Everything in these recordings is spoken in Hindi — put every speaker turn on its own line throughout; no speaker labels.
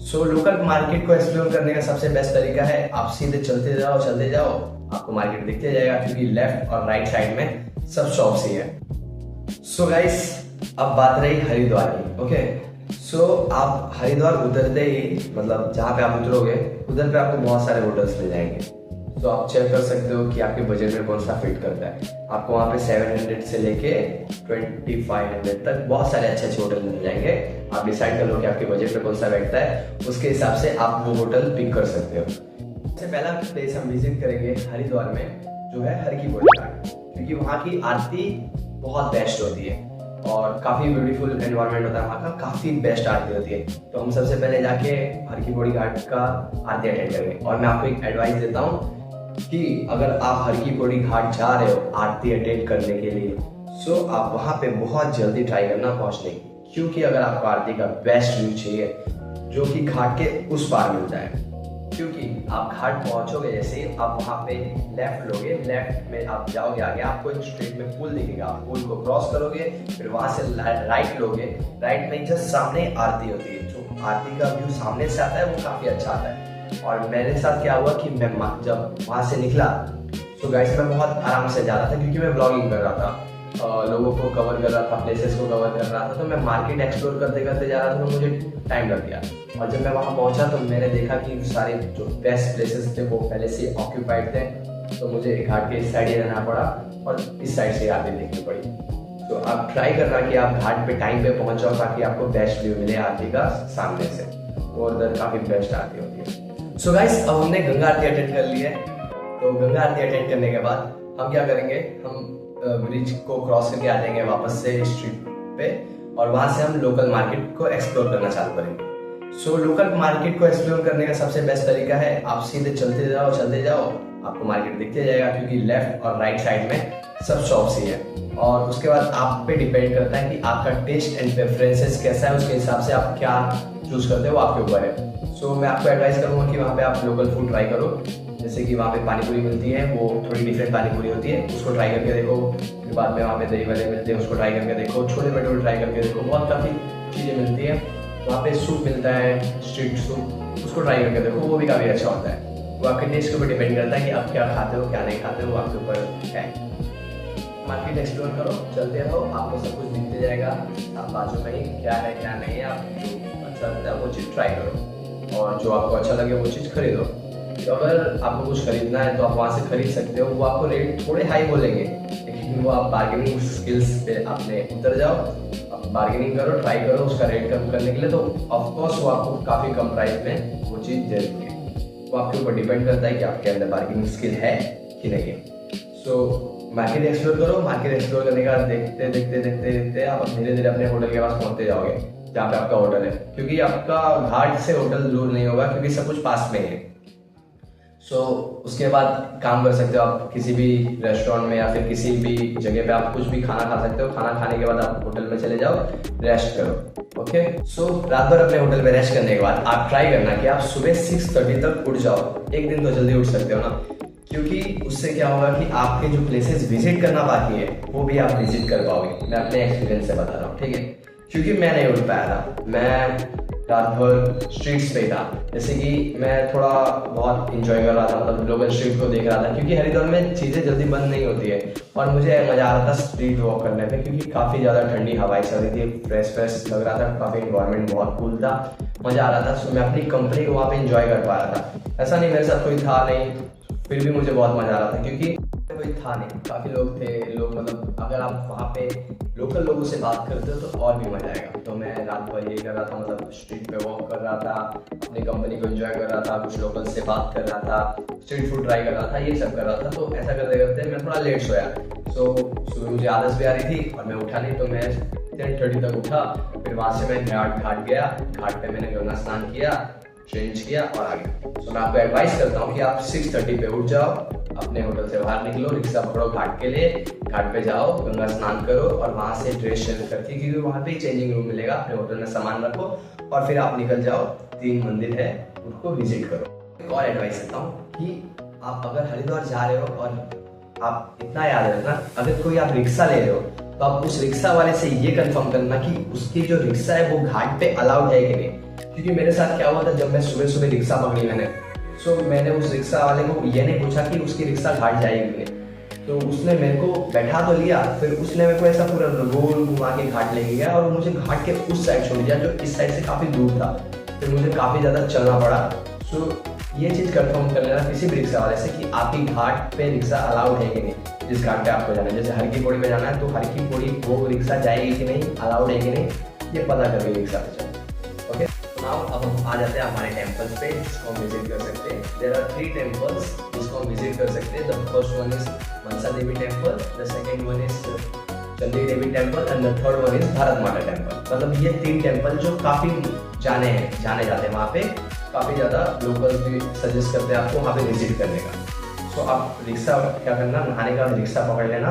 लोकल मार्केट को एक्सप्लोर करने का सबसे बेस्ट तरीका है आप सीधे चलते जाओ, आपको मार्केट दिखते जाएगा क्योंकि लेफ्ट और राइट साइड में सब शॉप्स ही है। गाइस, अब बात रही हरिद्वार की। ओके, आप हरिद्वार उतरते ही मतलब जहाँ पे आप उतरोगे उधर पे आपको बहुत सारे होटल्स मिल जाएंगे। आप चेक कर सकते हो कि आपके बजट में कौन सा फिट करता है। आपको वहाँ पे 700 से लेके 2500 तक बहुत सारे अच्छे होटल मिल जाएंगे। आप डिसाइड कर लो कि आपके बजट में कौन सा बैठता है, उसके हिसाब से आप वो होटल पिक कर सकते हो। सबसे पहला प्लेस हम विजिट करेंगे हरिद्वार में, जो है हर की पौड़ी घाट, क्योंकि वहाँ की आरती बहुत बेस्ट होती है और काफ़ी ब्यूटीफुल एनवायरनमेंट होता है वहाँ का, काफ़ी बेस्ट आरती होती है। तो हम सबसे पहले जाके हर की पौड़ी घाट का आरती अटेंड करेंगे। और मैं आपको एक एडवाइस देता हूँ कि अगर आप हर की पौड़ी घाट जा रहे हो आरती अटेंड करने के लिए, आप वहाँ पे बहुत जल्दी ट्राई करना पहुँचने की, क्योंकि अगर आपको आरती का बेस्ट व्यू चाहिए जो कि घाट के उस पार मिलता है, क्योंकि आप घाट पहुँचोगे जैसे आप वहाँ पे लेफ्ट लोगे, लेफ्ट में आप जाओगे आगे आपको एक स्ट्रीट में पुल दिखेगा, आप पुल को क्रॉस करोगे, फिर वहाँ से राइट लोगे, राइट में जस्ट सामने आरती होती है। जो आरती का व्यू सामने से आता है वो काफ़ी अच्छा आता है। और मेरे साथ क्या हुआ कि मैं जब वहाँ से निकला गाइस मैं बहुत आराम से जा रहा था, क्योंकि मैं ब्लॉगिंग कर रहा था, लोगों को कवर कर रहा था, प्लेसेस को कवर कर रहा था। तो मैं मार्केट एक्सप्लोर करते करते जा रहा था, तो मुझे टाइम लग गया। और जब मैं वहाँ पहुँचा तो मैंने देखा कि सारे जो बेस्ट प्लेसेस थे वो पहले से ऑक्यूपाइड थे, तो मुझे घाट के इस साइड ही रहना पड़ा और इस साइड से आरती देखनी पड़ी। तो आप ट्राई करना कि आप घाट पे टाइम पे पहुँच जाओ ताकि आपको बेस्ट व्यू मिले आरती का सामने से, और उधर काफ़ी बेस्ट आरती होती है। गाइस, अब हमने गंगा आरती अटेंड कर ली है। तो गंगा आरती अटेंड करने के बाद हम क्या करेंगे, हम ब्रिज को क्रॉस करके आ जाएंगे वापस से स्ट्रीट पे, और वहां से हम लोकल मार्केट को एक्सप्लोर करना चालू करेंगे। लोकल मार्केट को एक्सप्लोर करने का सबसे बेस्ट तरीका है आप सीधे चलते जाओ, आपको मार्केट दिखते जाएगा क्योंकि लेफ्ट और राइट साइड में सब शॉप्स ही है। और उसके बाद आप पे डिपेंड करता है कि आपका टेस्ट एंड प्रेफरेंसेस कैसा है, उसके हिसाब से आप क्या चूज करते हो वो आपके ऊपर है। मैं आपको एडवाइस करूंगा कि वहाँ पे आप लोकल फूड ट्राई करो, जैसे कि वहाँ पे पानीपुरी मिलती है, वो थोड़ी डिफरेंट पानीपुरी होती है, उसको ट्राई करके देखो। फिर बाद में वहाँ पे दही वाले मिलते हैं, उसको ट्राई करके देखो। छोले भटूरे ट्राई करके देखो, बहुत काफ़ी चीज़ें मिलती है वहाँ पे। सूप मिलता है, स्ट्रीट सूप, उसको ट्राई करके देखो, वो भी काफ़ी अच्छा होता है। वो आपके टेस्ट के ऊपर डिपेंड करता है कि आप क्या खाते हो क्या नहीं खाते हो, वो आपके ऊपर है। मार्केट एक्सप्लोर करो, चलते रहो, आपको सब कुछ दिखते जाएगा। आप बाजू में ही क्या है क्या नहीं है, आप जो अच्छा लगता है वो चीज़ ट्राई करो, और जो आपको अच्छा लगे वो चीज़ खरीदो। तो अगर आपको कुछ खरीदना है तो आप वहाँ से खरीद सकते हो। वो आपको रेट थोड़े हाई बोलेंगे, लेकिन वो आप बार्गेनिंग स्किल्स पे अपने उतर जाओ, आप बार्गेनिंग करो, ट्राई करो उसका रेट कम करने के लिए, तो ऑफकोर्स वो आपको काफ़ी कम प्राइस में वो चीज़ दे देंगे। वो आपके ऊपर डिपेंड करता है कि आपके अंदर बार्गेनिंग स्किल है कि नहीं है। मार्केट एक्सप्लोर करो, मार्केट एक्सप्लोर करने का देखते आप धीरे धीरे अपने होटल के पास पहुँचते जाओगे जहाँ पे आपका होटल है, क्योंकि आपका घाट से होटल दूर नहीं होगा, क्योंकि सब कुछ पास में है। उसके बाद काम कर सकते हो आप किसी भी रेस्टोरेंट में या फिर किसी भी जगह पे आप कुछ भी खाना खा सकते हो। खाना खाने के बाद आप होटल में चले जाओ, रेस्ट करो। ओके, रात भर अपने होटल में रेस्ट करने के बाद आप ट्राई करना कि आप सुबह 6:30 तक उठ जाओ। एक दिन तो जल्दी उठ सकते हो ना, क्योंकि उससे क्या होगा कि आपके जो प्लेसेस विजिट करना बाकी है वो भी आप विजिट कर पाओगे। मैं अपने एक्सपीरियंस से बता रहा हूँ, ठीक है, क्योंकि मैं नहीं उठ पाया था, मैं रात भर स्ट्रीट्स पे था। जैसे कि मैं थोड़ा बहुत इंजॉय कर रहा था, मतलब लोकल स्ट्रीट को देख रहा था, क्योंकि हरिद्वार में चीज़ें जल्दी बंद नहीं होती है। और मुझे मज़ा आ रहा था स्ट्रीट वॉक करने में, क्योंकि काफ़ी ज़्यादा ठंडी हवाएं चल रही थी, फ्रेश लग रहा था, काफ़ी इन्वायरमेंट बहुत कूल था, मज़ा आ रहा था। मैं अपनी कंपनी को वहाँ पे इंजॉय कर पा रहा था। ऐसा नहीं मेरे साथ कोई था नहीं, फिर भी मुझे बहुत मज़ा आ रहा था, क्योंकि कोई था नहीं, काफ़ी लोग थे। मतलब अगर आप वहाँ पे लोकल लोगों से बात करते हो तो और भी मजा आएगा। तो मैं रात भर ये कर रहा था, मतलब स्ट्रीट पे वॉक कर रहा था, अपनी कंपनी को एंजॉय कर रहा था, कुछ लोकल से बात कर रहा था, स्ट्रीट फूड ट्राई कर रहा था, ये सब कर रहा था। तो ऐसा करते करते मैं थोड़ा लेट सोया। सुबह मुझे आलस भी आ रही थी और मैं उठा नहीं, तो मैं 10:30 तक उठा। फिर वहाँ से मैं घाट गया, घाट पे मैंने गंगा स्नान किया, चेंज किया और आ गया। मैं आपको एडवाइस करता हूँ कि आप 6:30 पे उठ जाओ, अपने होटल से बाहर निकलो, रिक्शा पकड़ो घाट के लिए, घाट पे जाओ, गंगा स्नान करो और वहाँ से ड्रेस चेंज करके, क्योंकि वहाँ पे चेंजिंग रूम मिलेगा, अपने होटल में सामान रखो और फिर आप निकल जाओ। 3 मंदिर है, उनको विजिट करो। एक और एडवाइस देता हूँ कि आप अगर हरिद्वार जा रहे हो, और आप इतना याद रखना, अगर कोई आप रिक्शा ले रहे हो तो आप उस रिक्शा वाले से ये कंफर्म करना कि उसकी जो रिक्शा है वो घाट पे अलाउड है कि नहीं, क्योंकि मेरे साथ क्या हुआ था, जब मैं सुबह सुबह रिक्शा पकड़ी मैंने, सो मैंने उस रिक्शा वाले को ये नहीं पूछा कि उसकी रिक्शा घाट जाएगी कि नहीं, तो उसने मेरे को बैठा तो लिया, फिर उसने मेरे को ऐसा पूरा गोल घुमा के घाट ले गया और मुझे घाट के उस साइड छोड़ दिया जो इस साइड से काफ़ी दूर था। फिर मुझे काफ़ी ज़्यादा चलना पड़ा। सो ये चीज़ कंफर्म कर लेना किसी भी रिक्शा वाले से कि आपकी घाट पे रिक्शा अलाउड है कि नहीं। जिस घाट पे आपको जाना है, जैसे हर की पौड़ी पे जाना है तो हर की पौड़ी वो रिक्शा जाएगी कि नहीं, अलाउड है कि नहीं, ये पता करके रिक्शा पे चलो। ओके, नाउ अब हम आ जाते हैं हमारे टेम्पल्स पे जिसको हम विजिट कर सकते हैं। देयर आर 3 टेम्पल्स जिसको हम विजिट कर सकते हैं। The first one is Mansa Devi temple, the second one is Chandi Devi temple and the third one is Bharat माता टेम्पल। मतलब ये 3 टेम्पल जो काफ़ी जाने जाते हैं, वहाँ पे काफ़ी ज़्यादा लोकल्स भी सजेस्ट करते हैं आपको वहाँ पे विजिट करने का। सो आप रिक्शा क्या करना, नहाने का रिक्शा पकड़ लेना,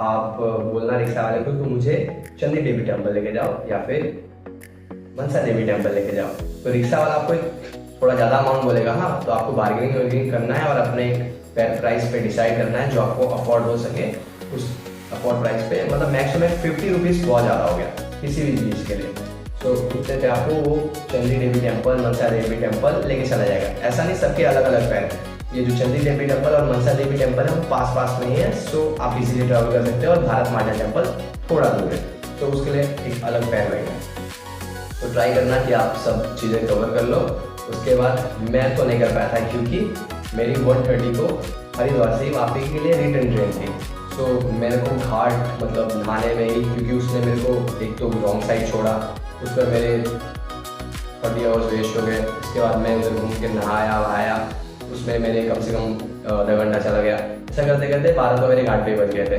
आप बोलना रिक्शा वाले को तो मुझे चंडी देवी टेम्पल लेके जाओ या फिर मनसा देवी टेम्पल लेके जाओ। तो रिक्शा वाला आपको थोड़ा ज़्यादा अमाउंट बोलेगा, हाँ, तो आपको बार्गेनिंग करना है और अपने प्राइस पे डिसाइड करना है जो आपको अफोर्ड हो सके। उस अफोर्ड प्राइस पे मतलब मैक्सिमम 50 रुपीज़ बहुत ज़्यादा हो गया किसी भी चीज़ के लिए। तो उतने पे आपको वो चंडी देवी टेम्पल, मनसा देवी टेम्पल लेके चला जाएगा। ऐसा नहीं सबके अलग अलग पैर है, ये जो चंडी देवी टेम्पल और मनसा देवी टेम्पल है वो पास पास में ही है। सो आप इजीली ट्रैवल कर सकते हो। और भारत माता टेम्पल थोड़ा दूर है, तो उसके लिए एक अलग पैर लगेगा। तो ट्राई करना कि आप सब चीज़ें कवर कर लो। उसके बाद मैं तो नहीं कर पाया था क्योंकि मेरी 1:30 को हरिद्वार से वापसी के लिए रिटर्न ट्रेन थी। तो मेरे को घाट मतलब नहाने में ही, क्योंकि उसने मेरे को एक तो रॉन्ग साइड छोड़ा, उस पर मेरे 40 आवर्स वेस्ट हो गए। उसके बाद मैं उधर घूम के नहाया वहाया, उसमें मेरे कम से कम आधा घंटा चला गया। ऐसा करते करते 12 तो मेरे घाट पे ही बज गए थे,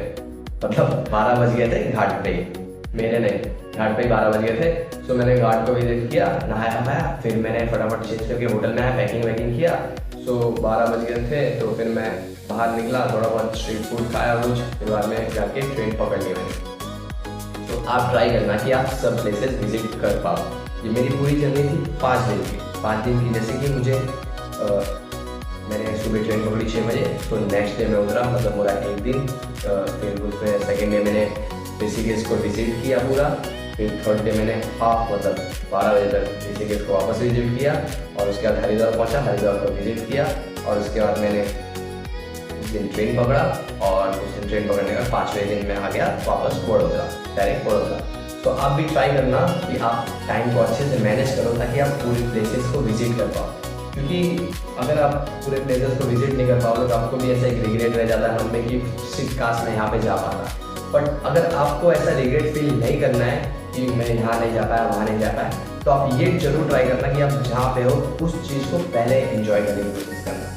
मतलब 12 बज गए थे घाट पे ही, मेरे नहीं, घाट पे ही 12 बज गए थे। तो मैंने घाट को विजिट किया, नहाया वहाया, फिर मैंने फटाफट चेंज करके होटल में आया, पैकिंग वैकिंग किया। सो 12 बज गए थे, तो फिर मैं बाहर निकला, थोड़ा बहुत स्ट्रीट फूड खाया कुछ, फिर बाद में जाके ट्रेन पकड़ ली मैंने। तो आप ट्राई करना कि आप सब प्लेसेस विजिट कर पाओ। ये मेरी पूरी जर्नी थी 5 दिन की। 5 दिन की जैसे कि मुझे मैंने सुबह ट्रेन पकड़ी 6 बजे, तो नेक्स्ट डे मैं उतरा, मतलब पूरा एक दिन। फिर उसमें सेकेंड डे मैंने ऋषिकेश को विजिट किया पूरा। फिर थर्ड डे मैंने हाफ मतलब 12 बजे तक ऋषिकेश को वापस विजिट किया और उसके बाद हरिद्वार पहुंचा, हरिद्वार को विजिट किया और उसके बाद मैंने उस दिन ट्रेन पकड़ा और उस दिन ट्रेन पकड़ने का 5वें दिन में आ गया वापस बड़ौदा, डायरेक्ट बड़ौदा। तो आप भी ट्राई करना कि आप टाइम को अच्छे से मैनेज करो ताकि आप पूरे प्लेसेस को विजिट कर पाओ। क्योंकि अगर आप पूरे प्लेसेस को विजिट नहीं कर पाओगे तो आपको भी ऐसा एक रिग्रेट रह जाता है मन में कि सिर्फ काश मैं यहाँ पे जा पाता। बट अगर आपको ऐसा रिग्रेट फील नहीं करना है कि मैं यहाँ नहीं जा पाया, वहाँ नहीं जा पाया, तो आप ये जरूर ट्राई करना कि आप जहाँ पे हो उस चीज़ को पहले एंजॉय करने की कोशिश करना।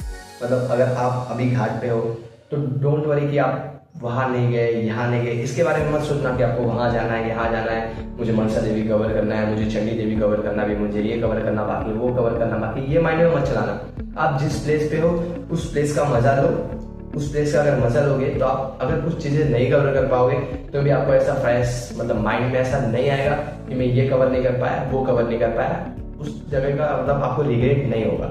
मतलब अगर आप अभी घाट पे हो तो डोंट वरी कि आप वहाँ नहीं गए, यहाँ नहीं गए, इसके बारे में मत सोचना कि आपको वहाँ जाना है, यहाँ जाना है, मुझे मनसा देवी कवर करना है, मुझे चंडी देवी कवर करना भी, मुझे ये कवर करना बाकी, वो कवर करना बाकी, ये माइंड में मत चलाना। आप जिस प्लेस पे हो उस प्लेस का मजा लो। उस प्लेस का अगर मजा लोगे तो आप अगर कुछ चीज़ें नहीं कवर कर पाओगे तो भी आपको ऐसा फ्रेश मतलब माइंड में ऐसा नहीं आएगा कि मैं ये कवर नहीं कर पाया, वो कवर नहीं कर पाया। उस जगह का मतलब आपको रिग्रेट नहीं होगा,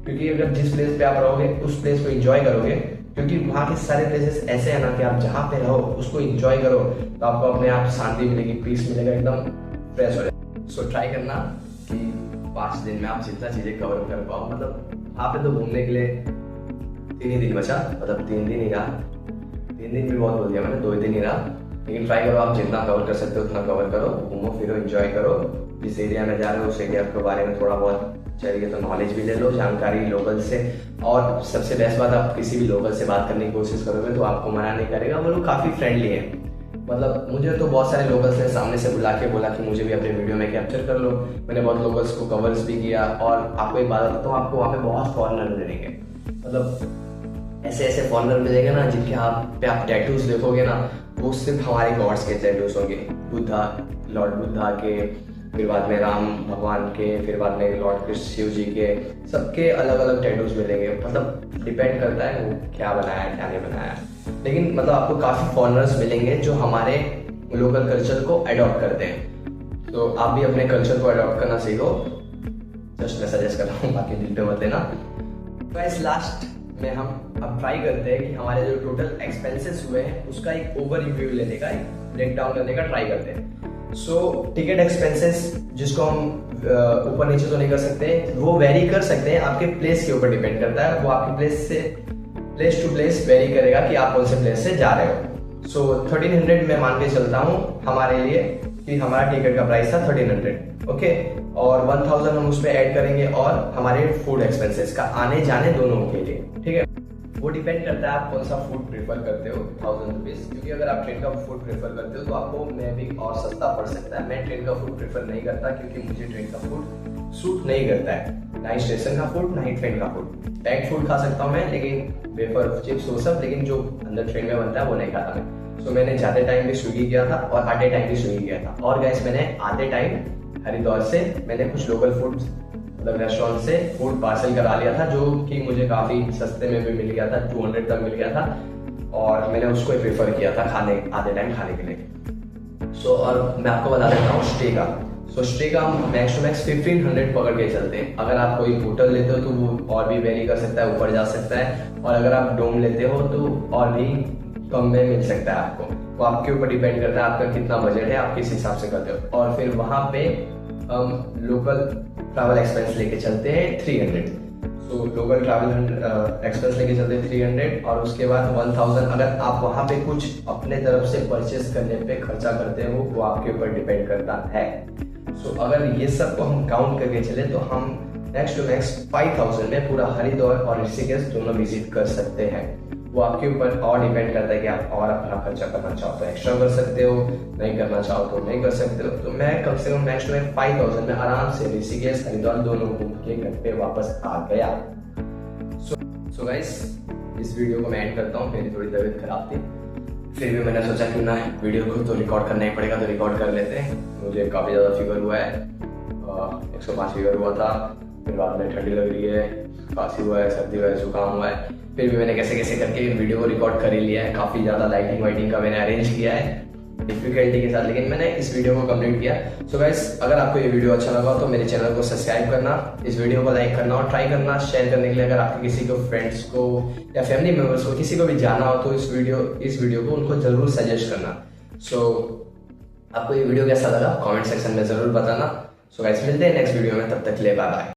क्योंकि अगर जिस प्लेस पे आप रहोगे उस प्लेस को एंजॉय करोगे, क्योंकि वहाँ के सारे प्लेसेस ऐसे हैं ना कि आप जहाँ पे रहो उसको एंजॉय करो तो आपको अपने आप शांति मिलेगी, पीस मिलेगा, एकदम फ्रेश हो जाएगा। सो ट्राई करना कि 5 दिन में आप जितना चीज़ें कवर कर पाओ। मतलब वहाँ पे तो घूमने के लिए 3 ही दिन बचा, मतलब 3 दिन ही रहा। 3 दिन भी बहुत बोल दिया मैंने, 2 दिन ही रहा। लेकिन ट्राई करो आप जितना कवर कर सकते हो उतना कवर करो, घूमो फिरो, एंजॉय करो। जिस एरिया में जा रहे हो उस एरिया के बारे में थोड़ा बहुत चाहिए तो नॉलेज भी ले लो, जानकारी लोकल से। और सबसे बेस्ट बात, आप किसी भी लोकल से बात करने की कोशिश करोगे तो आपको मना नहीं करेगा, वो लोग काफ़ी फ्रेंडली हैं। मतलब मुझे तो बहुत सारे लोकल्स ने सामने से बुला के बोला कि मुझे भी अपने वीडियो में कैप्चर कर लो। मैंने बहुत लोकल्स को कवर्स भी किया। और आपको एक बात बताता हूँ, आपको वहाँ पे बहुत फॉरेनर मिलेंगे, मतलब ऐसे ऐसे फॉरेनर मिलेंगे ना जिनके आप टैटूज देखोगे ना, वो सिर्फ हमारे गॉड्स के टैटूज होंगे। बुद्धा, लॉर्ड बुद्धा के, फिर बाद में राम भगवान के, फिर बाद में लॉर्ड कृष्ण शिव जी के, सबके अलग अलग टैटूज मिलेंगे। मतलब डिपेंड करता है वो क्या बनाया क्या नहीं बनाया। लेकिन मतलब आपको काफ़ी फॉरेनर्स मिलेंगे जो हमारे लोकल कल्चर को अडॉप्ट करते हैं। तो आप भी अपने कल्चर को अडॉप्ट करना सीखो, जस्ट मैं सजेस्ट कर रहा हूँ, बाकी दिल पे मत लेना। गाइस लास्ट में हम अब ट्राई करते हैं कि हमारे जो टोटल एक्सपेंसेस हुए हैं उसका एक ओवर रिव्यू लेने का, एक ब्रेक डाउन करने का ट्राई करते हैं। सो टिकट एक्सपेंसेस जिसको हम ऊपर नीचे तो नहीं कर सकते, वो वेरी कर सकते हैं, आपके प्लेस के ऊपर डिपेंड करता है, वो आपके प्लेस टू प्लेस वेरी करेगा कि आप कौन से प्लेस से जा रहे हो। सो 1300 मैं मान के चलता हूँ हमारे लिए कि हमारा टिकट का प्राइस था 1300, ओके, और 1000 हम उसमें ऐड करेंगे और हमारे फूड एक्सपेंसेस का आने जाने दोनों के लिए, ठीक है। वो डिपेंड करता है आप कौन सा फूड प्रेफर करते हो 1000 रुपीज, क्योंकि अगर आप ट्रेन का फूड प्रेफर करते हो तो आपको मे भी और सस्ता पड़ सकता है। मैं ट्रेन का फूड प्रेफर नहीं करता क्योंकि मुझे ट्रेन का फूड सूट नहीं करता है, ना ही स्टेशन का फूड ना ही ट्रेन का फूड। पैक्ड फूड खा सकता हूँ मैं, लेकिन वेफर चिप्स वो सब, लेकिन जो अंदर ट्रेन में बनता है वो नहीं खाता मैं। तो मैंने जाते टाइम भी स्विगी किया था और आते टाइम भी स्विगी किया था। और गैस मैंने आते टाइम हरिद्वार से मैंने कुछ लोकल फूड मतलब रेस्टोरेंट से फूड पार्सल करा लिया था, जो कि मुझे काफ़ी सस्ते में भी मिल गया था, 200 तक मिल गया था, और मैंने उसको प्रेफर किया था खाने आधे टाइम खाने के लिए। सो और मैं आपको बता देता हूँ स्टे का। सो स्टे का हम मैक्स टू मैक्स 1500 पकड़ के चलते हैं। अगर आप कोई होटल लेते हो तो वो और भी वेरी कर सकता है, ऊपर जा सकता है, और अगर आप डोम लेते हो तो और भी कम में मिल सकता है आपको। वो आपके ऊपर डिपेंड करता है आपका कितना बजट है, आप किस हिसाब से करते हो। और फिर वहाँ पे हम लोकल ट्रैवल एक्सपेंस लेके चलते हैं 300। सो लोकल ट्रैवल एक्सपेंस लेके चलते हैं 300, और उसके बाद 1000 अगर आप वहाँ पे कुछ अपने तरफ से परचेस करने पे खर्चा करते हो वो आपके ऊपर डिपेंड करता है। सो अगर ये सब को हम काउंट करके चले तो हम मैक्स टू मैक्स 5000 में पूरा हरिद्वार और ऋषिकेश दोनों विजिट कर सकते हैं। वो आपके ऊपर और डिपेंड करता है कि आप और अपना खर्चा करना चाहो तो एक्स्ट्रा कर सकते हो, नहीं करना चाहो तो नहीं कर सकते हो। तो मैं कम से कम मैक्स टू मैक्स 5000 में आराम से ऋषिकेश हरिद्वार दोनों घूम के घर पे वापस आ गया। सो गाइस, इस वीडियो को मैं एंड करता हूँ। मेरी थोड़ी तबीयत खराब थी, फिर भी मैंने सोचा क्यों ना वीडियो को तो रिकॉर्ड करना ही पड़ेगा, तो रिकॉर्ड कर लेते हैं। मुझे काफ़ी ज़्यादा फीवर हुआ है, 105 फीवर हुआ था, फिर बाद में ठंडी लग रही है, खांसी हुआ है, सर्दी हुआ है, जुकाम हुआ है। फिर भी मैंने कैसे कैसे करके वीडियो को रिकॉर्ड कर ही लिया है। काफ़ी ज़्यादा लाइटिंग वाइटिंग का मैंने अरेंज किया है डिफिकल्टी के साथ, लेकिन मैंने इस वीडियो को कंप्लीट किया। सो गाइस, अगर आपको ये वीडियो अच्छा लगा तो मेरे चैनल को सब्सक्राइब करना, इस वीडियो को लाइक करना और ट्राई करना शेयर करने के लिए। अगर आपके किसी को फ्रेंड्स को या फैमिली मेम्बर्स को किसी को भी जाना हो तो इस वीडियो को उनको जरूर सजेस्ट करना। सो आपको ये वीडियो कैसा लगा कमेंट सेक्शन में जरूर बताना। सो गाइस, मिलते हैं नेक्स्ट वीडियो में, तब तक के लिए बाय बाय।